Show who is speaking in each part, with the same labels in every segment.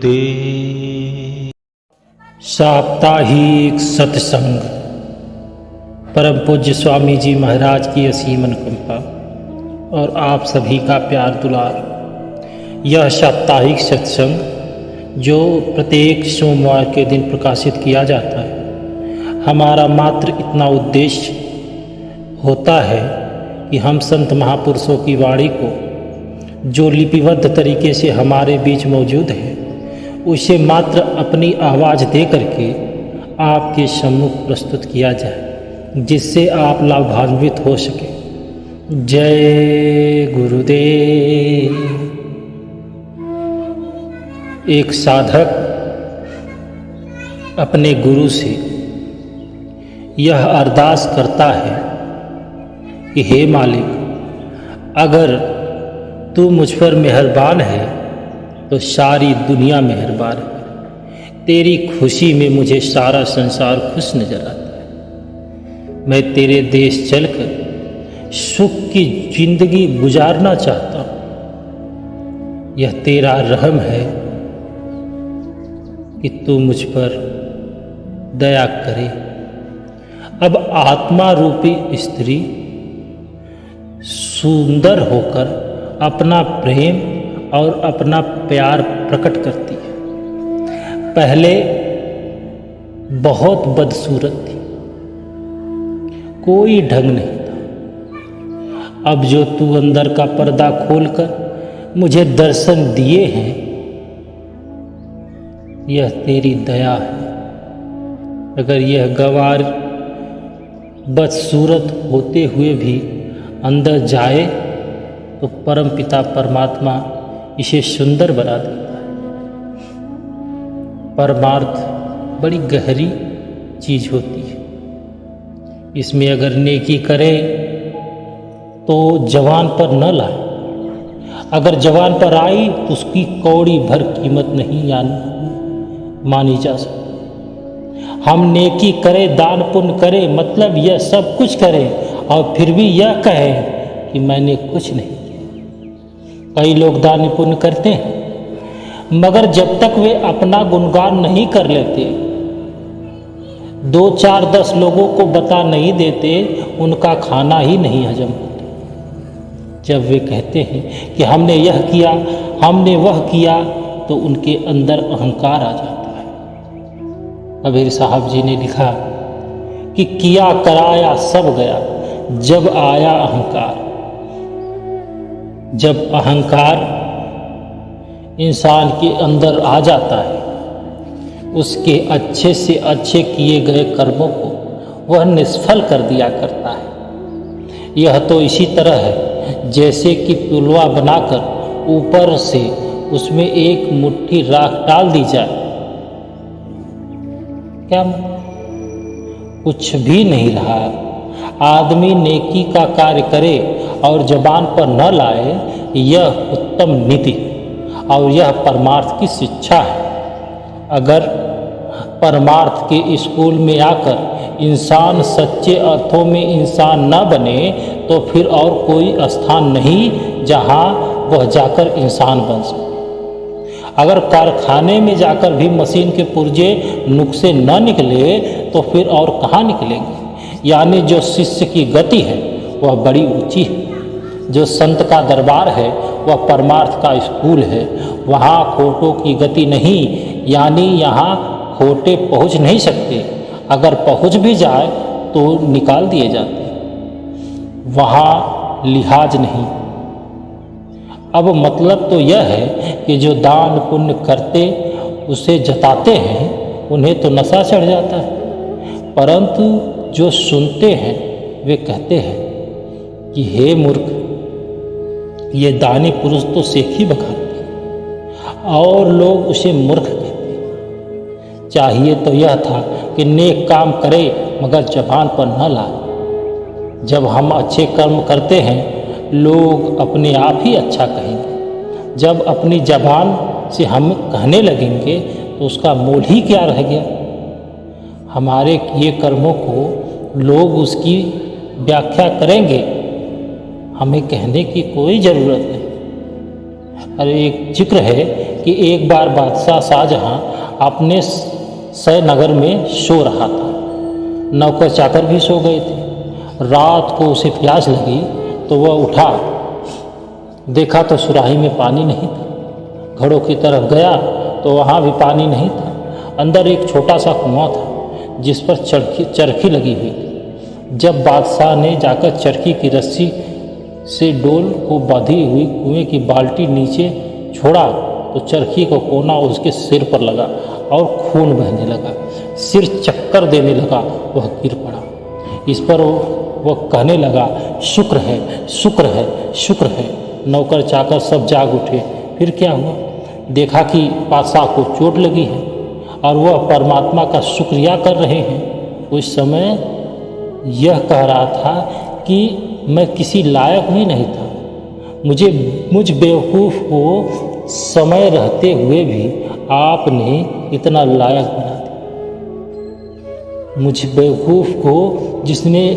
Speaker 1: गुरुदेव।
Speaker 2: साप्ताहिक सत्संग। परम पूज्य स्वामी जी महाराज की असीम अनुकंपा और आप सभी का प्यार दुलार। यह साप्ताहिक सत्संग जो प्रत्येक सोमवार के दिन प्रकाशित किया जाता है, हमारा मात्र इतना उद्देश्य होता है कि हम संत महापुरुषों की वाणी को जो लिपिबद्ध तरीके से हमारे बीच मौजूद है, उसे मात्र अपनी आवाज़ दे करके आपके सम्मुख प्रस्तुत किया जाए, जिससे आप लाभान्वित हो सके। जय गुरुदेव। एक साधक अपने गुरु से यह अरदास करता है कि हे मालिक, अगर तू मुझ पर मेहरबान है तो सारी दुनिया मेहरबान है। तेरी खुशी में मुझे सारा संसार खुश नजर आता है। मैं तेरे देश चलकर सुख की जिंदगी गुजारना चाहता हूँ। यह तेरा रहम है कि तू मुझ पर दया करे। अब आत्मा रूपी स्त्री सुंदर होकर अपना प्रेम और अपना प्यार प्रकट करती है। पहले बहुत बदसूरत थी, कोई ढंग नहीं था। अब जो तू अंदर का पर्दा खोलकर मुझे दर्शन दिए हैं, यह तेरी दया है। अगर यह गंवार बदसूरत होते हुए भी अंदर जाए तो परम पिता परमात्मा इसे सुंदर बना देता है। परमार्थ बड़ी गहरी चीज होती है। इसमें अगर नेकी करे तो जवान पर न लाए। अगर जवान पर आई तो उसकी कौड़ी भर कीमत नहीं मानी जा सकती। हम नेकी करें, दान पुण्य करें, मतलब यह सब कुछ करें और फिर भी यह कहें कि मैंने कुछ नहीं। कई लोग दान पुण्य करते हैं, मगर जब तक वे अपना गुणगान नहीं कर लेते, 2, 4, 10 लोगों को बता नहीं देते, उनका खाना ही नहीं हजम होता। जब वे कहते हैं कि हमने यह किया, हमने वह किया, तो उनके अंदर अहंकार आ जाता है। कबीर साहब जी ने लिखा कि किया कराया सब गया, जब आया अहंकार। जब अहंकार इंसान के अंदर आ जाता है, उसके अच्छे से अच्छे किए गए कर्मों को वह निष्फल कर दिया करता है। यह तो इसी तरह है जैसे कि पुलवा बनाकर ऊपर से उसमें एक मुट्ठी राख डाल दी जाए, क्या कुछ भी नहीं रहा। आदमी नेकी का कार्य करे और जबान पर न लाए, यह उत्तम नीति और यह परमार्थ की शिक्षा है। अगर परमार्थ के स्कूल में आकर इंसान सच्चे अर्थों में इंसान न बने, तो फिर और कोई स्थान नहीं जहां वह जाकर इंसान बन सके। अगर कारखाने में जाकर भी मशीन के पुर्जे नुक्से न निकले, तो फिर और कहाँ निकलेंगे। यानी जो शिष्य की गति है वह बड़ी ऊंची है। जो संत का दरबार है वह परमार्थ का स्कूल है। वहाँ खोटों की गति नहीं, यानी यहाँ खोटे पहुँच नहीं सकते। अगर पहुँच भी जाए तो निकाल दिए जाते। वहाँ लिहाज नहीं। अब मतलब तो यह है कि जो दान पुण्य करते उसे जताते हैं, उन्हें तो नशा चढ़ जाता है, परंतु जो सुनते हैं वे कहते हैं कि हे मूर्ख, ये दानी पुरुष तो सेखी बखाते हैं, और लोग उसे मूर्ख कहते हैं। चाहिए तो यह था कि नेक काम करे मगर जबान पर न लाए। जब हम अच्छे कर्म करते हैं, लोग अपने आप ही अच्छा कहेंगे। जब अपनी जबान से हम कहने लगेंगे तो उसका मोल ही क्या रह गया। हमारे किए कर्मों को लोग उसकी व्याख्या करेंगे, हमें कहने की कोई ज़रूरत नहीं। अरे एक जिक्र है कि एक बार बादशाह शाहजहां अपने सयनगर में सो रहा था। नौकर चाकर भी सो गए थे। रात को उसे प्यास लगी तो वह उठा, देखा तो सुराही में पानी नहीं था। घड़ों की तरफ गया तो वहाँ भी पानी नहीं था। अंदर एक छोटा सा कुआं था जिस पर चरखी लगी हुई थी। जब बादशाह ने जाकर चरखी की रस्सी से डोल को बांधी हुई कुएं की बाल्टी नीचे छोड़ा तो चरखी का कोना उसके सिर पर लगा और खून बहने लगा। सिर चक्कर देने लगा, वह गिर पड़ा। इस पर वह कहने लगा, शुक्र है, शुक्र है, शुक्र है। नौकर चाकर सब जाग उठे। फिर क्या हुआ? देखा कि बादशाह को चोट लगी है और वह परमात्मा का शुक्रिया कर रहे हैं। उस समय यह कह रहा था कि मैं किसी लायक भी नहीं था। मुझ बेवकूफ़ को समय रहते हुए भी आपने इतना लायक बना दिया। मुझ बेवकूफ़ को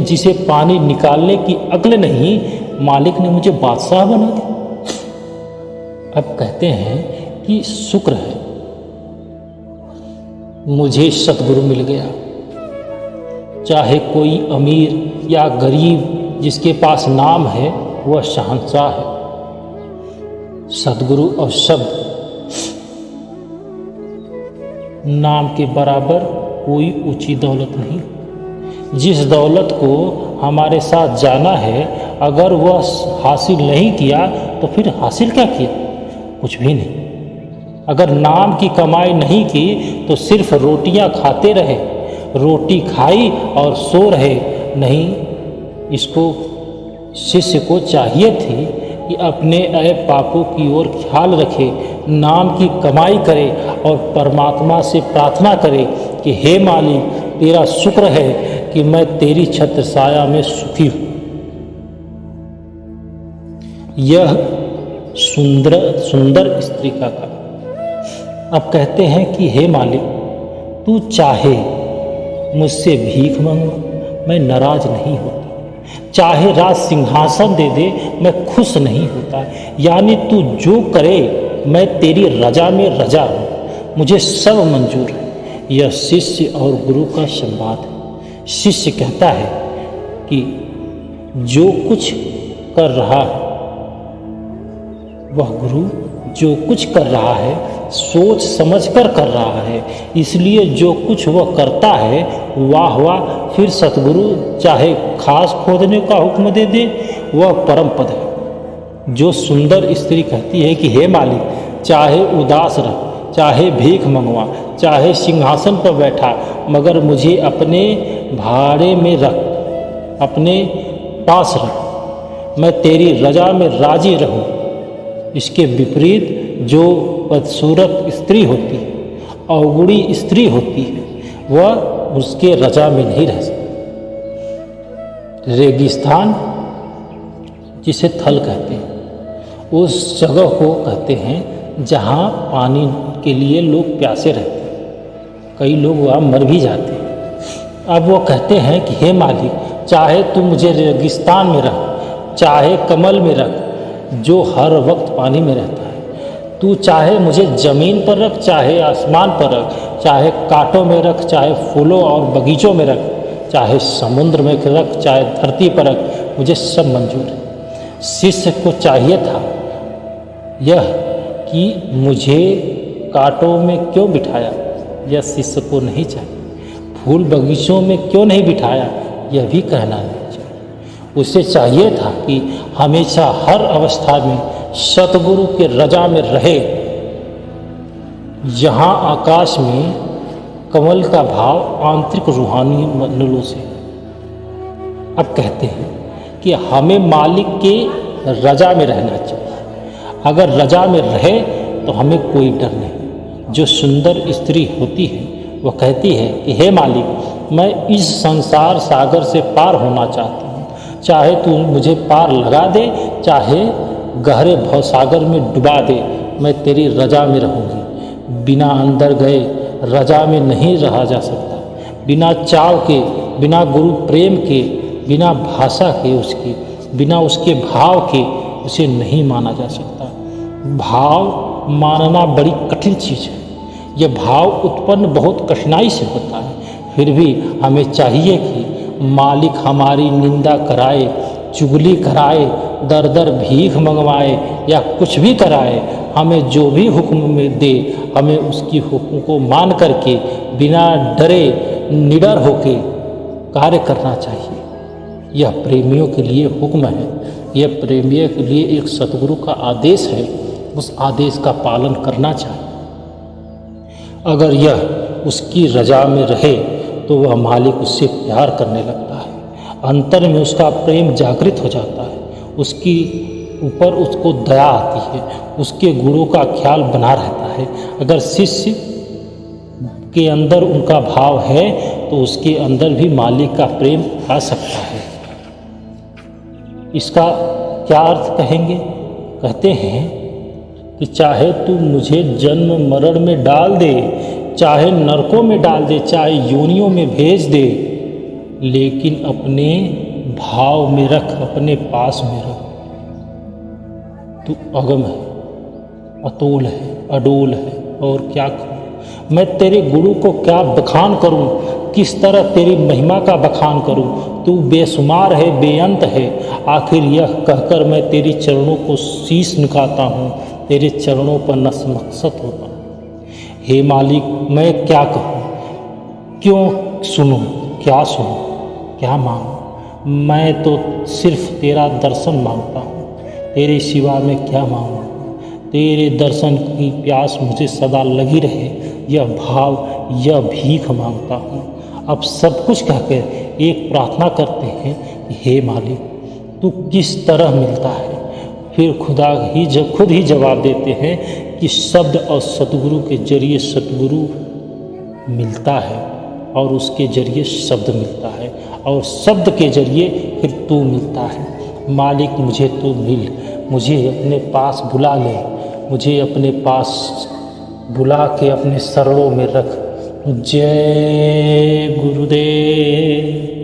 Speaker 2: जिसे पानी निकालने की अक्ल नहीं, मालिक ने मुझे बादशाह बना दिया। अब कहते हैं कि शुक्र है, मुझे सतगुरु मिल गया। चाहे कोई अमीर या गरीब, जिसके पास नाम है वह शहंशाह है। सतगुरु और शब्द नाम के बराबर कोई ऊंची दौलत नहीं। जिस दौलत को हमारे साथ जाना है, अगर वह हासिल नहीं किया तो फिर हासिल क्या किया? कुछ भी नहीं। अगर नाम की कमाई नहीं की तो सिर्फ रोटियां खाते रहे, रोटी खाई और सो रहे। नहीं, इसको शिष्य को चाहिए थी कि अपने ऐब पापों की ओर ख्याल रखे, नाम की कमाई करे और परमात्मा से प्रार्थना करे कि हे मालिक, तेरा शुक्र है कि मैं तेरी छत्र छाया में सुखी हूँ। यह सुंदर स्त्री का काम। अब कहते हैं कि हे मालिक, तू चाहे मुझसे भीख मांगो, मैं नाराज नहीं होता। चाहे राज सिंहासन दे दे, मैं खुश नहीं होता। यानी तू जो करे मैं तेरी रजा में रजा हूँ, मुझे सब मंजूर है। यह शिष्य और गुरु का संवाद है। शिष्य कहता है कि जो कुछ कर रहा है वह गुरु जो कुछ कर रहा है सोच समझकर कर रहा है, इसलिए जो कुछ वह करता है वाह वाह। फिर सतगुरु चाहे खास खोदने का हुक्म दे दे, वह परम पद है। जो सुंदर स्त्री कहती है कि हे मालिक, चाहे उदास रह, चाहे भीख मंगवा, चाहे सिंहासन पर बैठा, मगर मुझे अपने भाड़े में रख, अपने पास रख, मैं तेरी रजा में राजी रहूं। इसके विपरीत जो बदसूरत स्त्री होती है, अवगुणी स्त्री होती है, वह उसके रजा में नहीं रह सकती। रेगिस्तान जिसे थल कहते हैं, उस जगह को कहते हैं जहाँ पानी के लिए लोग प्यासे रहते हैं। कई लोग वहाँ मर भी जाते हैं। अब वो कहते हैं कि हे मालिक, चाहे तू मुझे रेगिस्तान में रख, चाहे कमल में रख जो हर वक्त पानी में रहता है। तू चाहे मुझे ज़मीन पर रख, चाहे आसमान पर रख, चाहे कांटों में रख, चाहे फूलों और बगीचों में रख, चाहे समुद्र में रख, चाहे धरती पर रख, मुझे सब मंजूर है। शिष्य को चाहिए था यह कि मुझे कांटों में क्यों बिठाया, यह शिष्य को नहीं चाहिए। फूल बगीचों में क्यों नहीं बिठाया, यह भी कहना नहीं चाहिए। उसे चाहिए था कि हमेशा हर अवस्था में सतगुरु के रजा में रहे। यहाँ आकाश में कमल का भाव आंतरिक रूहानी मंडलों से। अब कहते हैं कि हमें मालिक के रजा में रहना चाहिए। अगर रजा में रहे तो हमें कोई डर नहीं। जो सुंदर स्त्री होती है वह कहती है कि हे मालिक, मैं इस संसार सागर से पार होना चाहती हूँ। चाहे तू मुझे पार लगा दे, चाहे गहरे भवसागर में डुबा दे, मैं तेरी रजा में रहूँगी। बिना अंदर गए रजा में नहीं रहा जा सकता। बिना चाव के, बिना गुरु प्रेम के, बिना भाषा के उसकी, बिना उसके भाव के उसे नहीं माना जा सकता। भाव मानना बड़ी कठिन चीज़ है। यह भाव उत्पन्न बहुत कठिनाई से होता है। फिर भी हमें चाहिए कि मालिक हमारी निंदा कराए, चुगली कराए, दर दर भीख मंगवाए या कुछ भी कराए, हमें जो भी हुक्म में दे, हमें उसकी हुक्म को मान करके बिना डरे निडर होके कार्य करना चाहिए। यह प्रेमियों के लिए हुक्म है, यह प्रेमियों के लिए एक सतगुरु का आदेश है। उस आदेश का पालन करना चाहिए। अगर यह उसकी रजा में रहे तो वह मालिक उससे प्यार करने लगता है, अंतर में उसका प्रेम जागृत हो जाता है, उसकी ऊपर उसको दया आती है, उसके गुणों का ख्याल बना रहता है। अगर शिष्य के अंदर उनका भाव है तो उसके अंदर भी मालिक का प्रेम आ सकता है। इसका क्या अर्थ कहेंगे? कहते हैं कि चाहे तू मुझे जन्म मरण में डाल दे, चाहे नरकों में डाल दे, चाहे योनियों में भेज दे, लेकिन अपने भाव में रख, अपने पास में रख। तू अगम है, अतोल है, अडोल है, और क्या कहूँ मैं तेरे गुरु को क्या बखान करूँ, किस तरह तेरी महिमा का बखान करूँ। तू बेशुमार है, बेअंत है। आखिर यह कहकर मैं तेरी चरणों को शीश झुकाता हूँ, तेरे चरणों पर नतमस्तक होता हूँ। हे मालिक, मैं क्या कहूँ, क्यों सुनूँ, क्या सुनूँ, क्या मांगूँ? मैं तो सिर्फ तेरा दर्शन मांगता हूँ, तेरे सिवा मैं क्या मांगूँ? तेरे दर्शन की प्यास मुझे सदा लगी रहे, यह भाव, यह भीख मांगता हूँ। अब सब कुछ कहकर एक प्रार्थना करते हैं कि हे मालिक, तू किस तरह मिलता है? फिर खुद ही जवाब देते हैं कि शब्द और सतगुरु के जरिए सतगुरु मिलता है, और उसके जरिए शब्द मिलता है, और शब्द के जरिए फिर तू मिलता है। मालिक, मुझे तू मिल, मुझे अपने पास बुला ले, मुझे अपने पास बुला के अपने शरणों में रख। जय गुरुदेव।